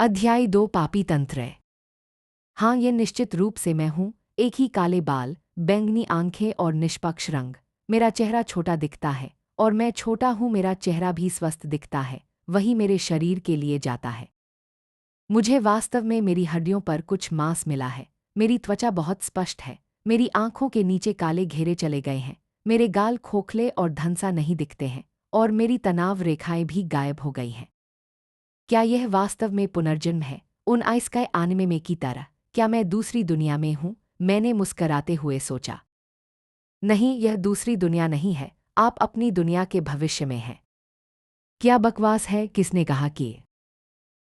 अध्याय 2 पापी तंत्र। हाँ, ये निश्चित रूप से मैं हूँ। एक ही काले बाल, बैंगनी आंखें और निष्पक्ष रंग। मेरा चेहरा छोटा दिखता है और मैं छोटा हूँ। मेरा चेहरा भी स्वस्थ दिखता है, वही मेरे शरीर के लिए जाता है। मुझे वास्तव में मेरी हड्डियों पर कुछ मांस मिला है। मेरी त्वचा बहुत स्पष्ट है। मेरी आंखों के नीचे काले घेरे चले गए हैं। मेरे गाल खोखले और धंसा नहीं दिखते हैं और मेरी तनाव रेखाएं भी गायब हो गई हैं। क्या यह वास्तव में पुनर्जन्म है, उन आइस्काई आनिमे में की तरह? क्या मैं दूसरी दुनिया में हूँ? मैंने मुस्कराते हुए सोचा। नहीं, यह दूसरी दुनिया नहीं है। आप अपनी दुनिया के भविष्य में हैं। क्या बकवास है, किसने कहा कि?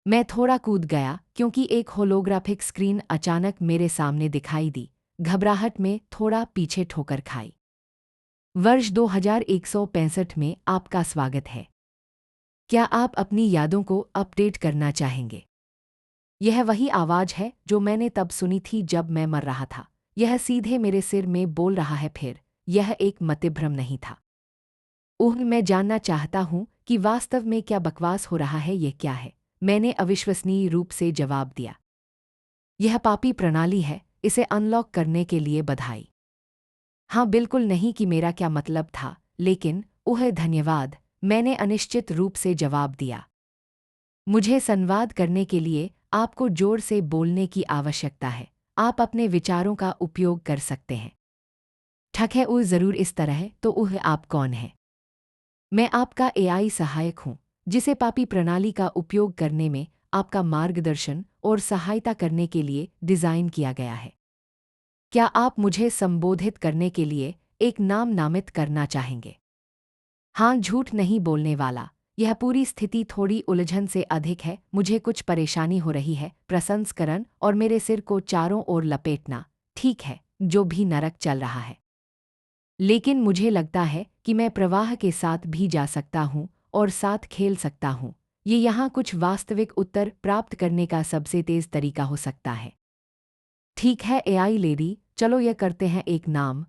मैं थोड़ा कूद गया क्योंकि एक होलोग्राफिक स्क्रीन अचानक मेरे सामने दिखाई दी। घबराहट में थोड़ा पीछे ठोकर खाई। वर्ष 2165 में आपका स्वागत है। क्या आप अपनी यादों को अपडेट करना चाहेंगे? यह वही आवाज है जो मैंने तब सुनी थी जब मैं मर रहा था। यह सीधे मेरे सिर में बोल रहा है। फिर यह एक मतिभ्रम नहीं था। मैं जानना चाहता हूँ कि वास्तव में क्या बकवास हो रहा है। यह क्या है? मैंने अविश्वसनीय रूप से जवाब दिया। यह पापी प्रणाली है। इसे अनलॉक करने के लिए बधाई। हाँ, बिल्कुल नहीं कि मेरा क्या मतलब था, लेकिन धन्यवाद, मैंने अनिश्चित रूप से जवाब दिया। मुझे संवाद करने के लिए आपको जोर से बोलने की आवश्यकता है। आप अपने विचारों का उपयोग कर सकते हैं। ठीक है, ज़रूर इस तरह। तो आप कौन हैं? मैं आपका एआई सहायक हूँ, जिसे पापी प्रणाली का उपयोग करने में आपका मार्गदर्शन और सहायता करने के लिए डिज़ाइन किया गया है। क्या आप मुझे संबोधित करने के लिए एक नाम नामित करना चाहेंगे? हाँ, झूठ नहीं बोलने वाला। यह पूरी स्थिति थोड़ी उलझन से अधिक है। मुझे कुछ परेशानी हो रही है, प्रसंस्करण और मेरे सिर को चारों ओर लपेटना। ठीक है, जो भी नरक चल रहा है। लेकिन मुझे लगता है कि मैं प्रवाह के साथ भी जा सकता हूँ और साथ खेल सकता हूँ। ये यहाँ कुछ वास्तविक उत्तर प्राप्त करने का सबसे तेज़ तरीका हो सकता है। ठीक है एआई लेडी, चलो यह करते हैं। एक नाम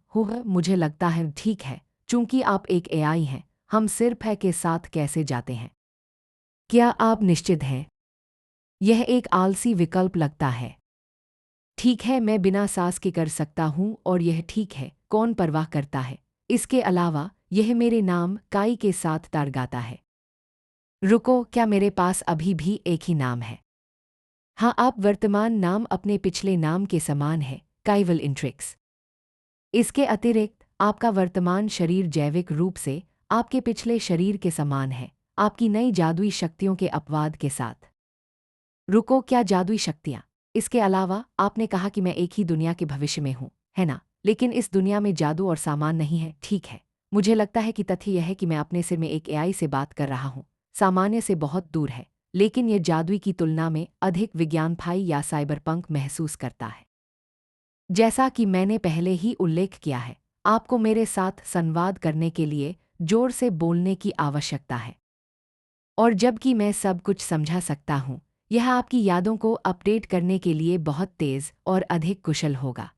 मुझे लगता है ठीक है। चूंकि आप एक एआई हैं, हम सिर्फ है के साथ कैसे जाते हैं? क्या आप निश्चित हैं? यह एक आलसी विकल्प लगता है। ठीक है, मैं बिना सांस के कर सकता हूँ और यह ठीक है, कौन परवाह करता है? इसके अलावा यह मेरे नाम काई के साथ ताड़ गाता है। रुको, क्या मेरे पास अभी भी एक ही नाम है? हाँ, आप वर्तमान नाम अपने पिछले नाम के समान है, काइवल इंट्रिक्स। इसके अतिरिक्त आपका वर्तमान शरीर जैविक रूप से आपके पिछले शरीर के समान है, आपकी नई जादुई शक्तियों के अपवाद के साथ। रुको, क्या जादुई शक्तियाँ? इसके अलावा आपने कहा कि मैं एक ही दुनिया के भविष्य में हूँ, है ना? लेकिन इस दुनिया में जादू और सामान नहीं है, ठीक है। मुझे लगता है कि तथ्य यह है कि मैं अपने सिर में एक एआई से बात कर रहा हूँ, सामान्य से बहुत दूर है, लेकिन यह जादुई की तुलना में अधिक विज्ञानफाई या साइबरपंक महसूस करता है। जैसा कि मैंने पहले ही उल्लेख किया है, आपको मेरे साथ संवाद करने के लिए जोर से बोलने की आवश्यकता है। और जबकि मैं सब कुछ समझा सकता हूँ, यह आपकी यादों को अपडेट करने के लिए बहुत तेज़ और अधिक कुशल होगा।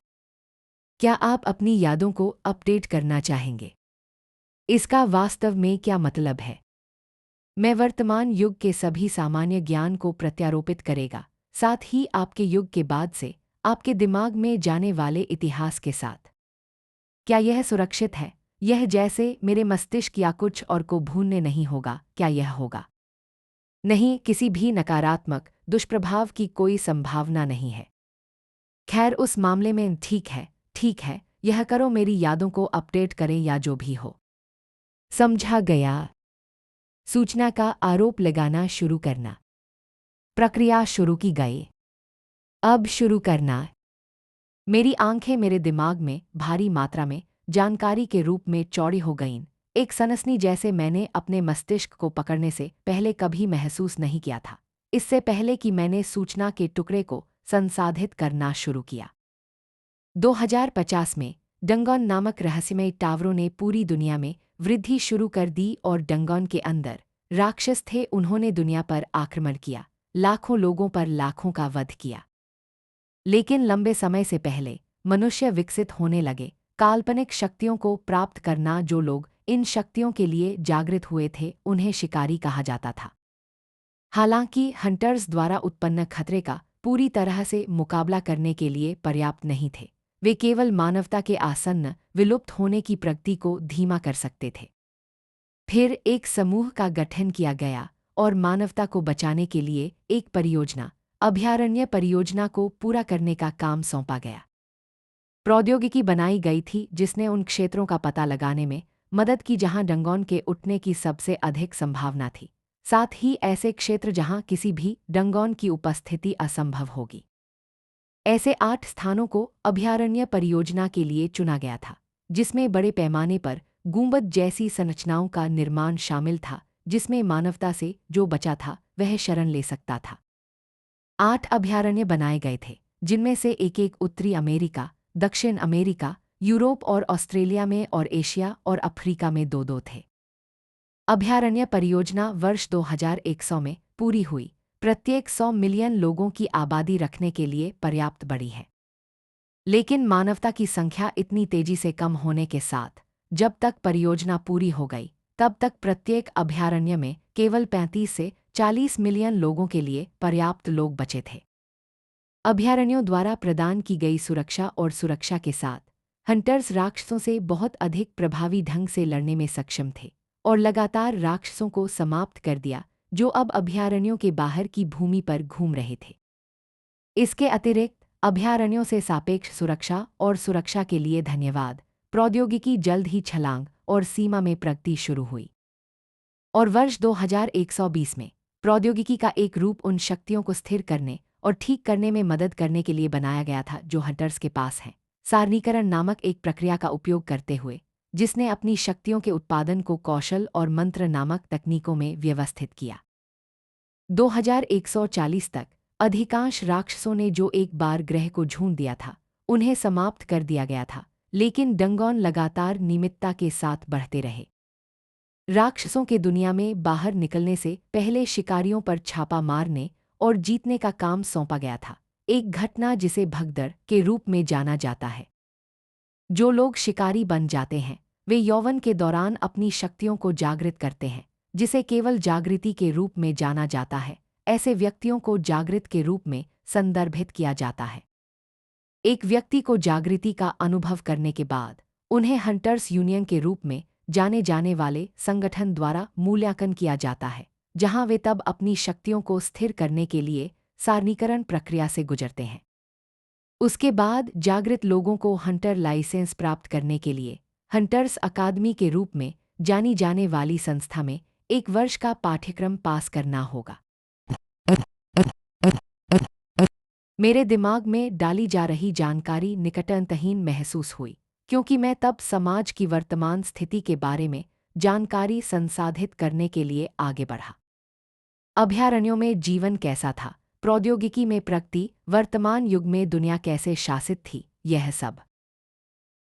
क्या आप अपनी यादों को अपडेट करना चाहेंगे? इसका वास्तव में क्या मतलब है? मैं वर्तमान युग के सभी सामान्य ज्ञान को प्रत्यारोपित करेगा, साथ ही आपके युग के बाद से आपके दिमाग में जाने वाले इतिहास के साथ। क्या यह सुरक्षित है? यह जैसे मेरे मस्तिष्क या कुछ और को भूनने नहीं होगा। क्या यह होगा? नहीं, किसी भी नकारात्मक दुष्प्रभाव की कोई संभावना नहीं है। खैर, उस मामले में ठीक है, यह करो, मेरी यादों को अपडेट करें या जो भी हो। समझा गया। सूचना का आरोप लगाना शुरू करना। प्रक्रिया शुरू की गई। अब शुरू करना। मेरी आंखें मेरे दिमाग में भारी मात्रा में जानकारी के रूप में चौड़ी हो गईं, एक सनसनी जैसे मैंने अपने मस्तिष्क को पकड़ने से पहले कभी महसूस नहीं किया था, इससे पहले कि मैंने सूचना के टुकड़े को संसाधित करना शुरू किया। 2050 में डंगोन नामक रहस्यमय टावरों ने पूरी दुनिया में वृद्धि शुरू कर दी और डंगोन के अंदर राक्षस थे। उन्होंने दुनिया पर आक्रमण किया, लाखों लोगों पर लाखों का वध किया। लेकिन लंबे समय से पहले मनुष्य विकसित होने लगे, काल्पनिक शक्तियों को प्राप्त करना। जो लोग इन शक्तियों के लिए जागृत हुए थे, उन्हें शिकारी कहा जाता था। हालांकि हंटर्स द्वारा उत्पन्न खतरे का पूरी तरह से मुकाबला करने के लिए पर्याप्त नहीं थे। वे केवल मानवता के आसन्न विलुप्त होने की प्रगति को धीमा कर सकते थे। फिर एक समूह का गठन किया गया और मानवता को बचाने के लिए एक परियोजना, अभयारण्य परियोजना को पूरा करने का काम सौंपा गया। प्रौद्योगिकी बनाई गई थी जिसने उन क्षेत्रों का पता लगाने में मदद की जहां डंगोन के उठने की सबसे अधिक संभावना थी, साथ ही ऐसे क्षेत्र जहां किसी भी डंगोन की उपस्थिति असंभव होगी। ऐसे 8 स्थानों को अभयारण्य परियोजना के लिए चुना गया था, जिसमें बड़े पैमाने पर गुंबद जैसी संरचनाओं का निर्माण शामिल था, जिसमें मानवता से जो बचा था वह शरण ले सकता था। 8 अभयारण्य बनाए गए थे, जिनमें से एक उत्तरी अमेरिका, दक्षिण अमेरिका, यूरोप और ऑस्ट्रेलिया में और एशिया और अफ्रीका में 2-2 थे। अभयारण्य परियोजना वर्ष 2100 में पूरी हुई, प्रत्येक 100 मिलियन लोगों की आबादी रखने के लिए पर्याप्त बड़ी है। लेकिन मानवता की संख्या इतनी तेजी से कम होने के साथ जब तक परियोजना पूरी हो गई, तब तक प्रत्येक अभयारण्य में केवल 35 से 40 मिलियन लोगों के लिए पर्याप्त लोग बचे थे। अभयारण्यों द्वारा प्रदान की गई सुरक्षा और सुरक्षा के साथ हंटर्स राक्षसों से बहुत अधिक प्रभावी ढंग से लड़ने में सक्षम थे और लगातार राक्षसों को समाप्त कर दिया जो अब अभयारण्यों के बाहर की भूमि पर घूम रहे थे। इसके अतिरिक्त अभयारण्यों से सापेक्ष सुरक्षा और सुरक्षा के लिए धन्यवाद प्रौद्योगिकी जल्द ही छलांग और सीमा में प्रगति शुरू हुई। और वर्ष 2120 में प्रौद्योगिकी का एक रूप उन शक्तियों को स्थिर करने और ठीक करने में मदद करने के लिए बनाया गया था जो हंटर्स के पास हैं, सारणीकरण नामक एक प्रक्रिया का उपयोग करते हुए, जिसने अपनी शक्तियों के उत्पादन को कौशल और मंत्र नामक तकनीकों में व्यवस्थित किया। 2140 तक अधिकांश राक्षसों ने जो एक बार ग्रह को झूठ दिया था, उन्हें समाप्त कर दिया गया था, लेकिन डंगोन लगातार नियमितता के साथ बढ़ते रहे। राक्षसों के दुनिया में बाहर निकलने से पहले शिकारियों पर छापा मारने और जीतने का काम सौंपा गया था, एक घटना जिसे भगदड़ के रूप में जाना जाता है। जो लोग शिकारी बन जाते हैं, वे यौवन के दौरान अपनी शक्तियों को जागृत करते हैं, जिसे केवल जागृति के रूप में जाना जाता है। ऐसे व्यक्तियों को जागृत के रूप में संदर्भित किया जाता है। एक व्यक्ति को जागृति का अनुभव करने के बाद उन्हें हंटर्स यूनियन के रूप में जाने जाने वाले संगठन द्वारा मूल्यांकन किया जाता है, जहां वे तब अपनी शक्तियों को स्थिर करने के लिए सारणीकरण प्रक्रिया से गुजरते हैं। उसके बाद जागृत लोगों को हंटर लाइसेंस प्राप्त करने के लिए हंटर्स अकादमी के रूप में जानी जाने वाली संस्था में 1 वर्ष का पाठ्यक्रम पास करना होगा। मेरे दिमाग में डाली जा रही जानकारी निकटतहीन महसूस हुई, क्योंकि मैं तब समाज की वर्तमान स्थिति के बारे में जानकारी संसाधित करने के लिए आगे बढ़ा। अभयारण्यों में जीवन कैसा था, प्रौद्योगिकी में प्रगति, वर्तमान युग में दुनिया कैसे शासित थी, यह सब।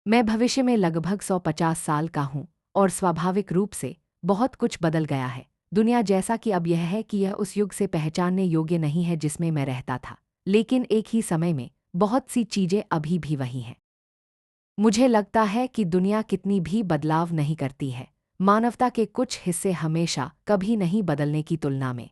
मैं भविष्य में लगभग 150 साल का हूँ और स्वाभाविक रूप से बहुत कुछ बदल गया है। दुनिया जैसा कि अब यह है कि यह उस युग से पहचानने योग्य नहीं है जिसमें मैं रहता था, लेकिन एक ही समय में बहुत सी चीजें अभी भी वही हैं। मुझे लगता है कि दुनिया कितनी भी बदलाव नहीं करती है, मानवता के कुछ हिस्से हमेशा कभी नहीं बदलने की तुलना में।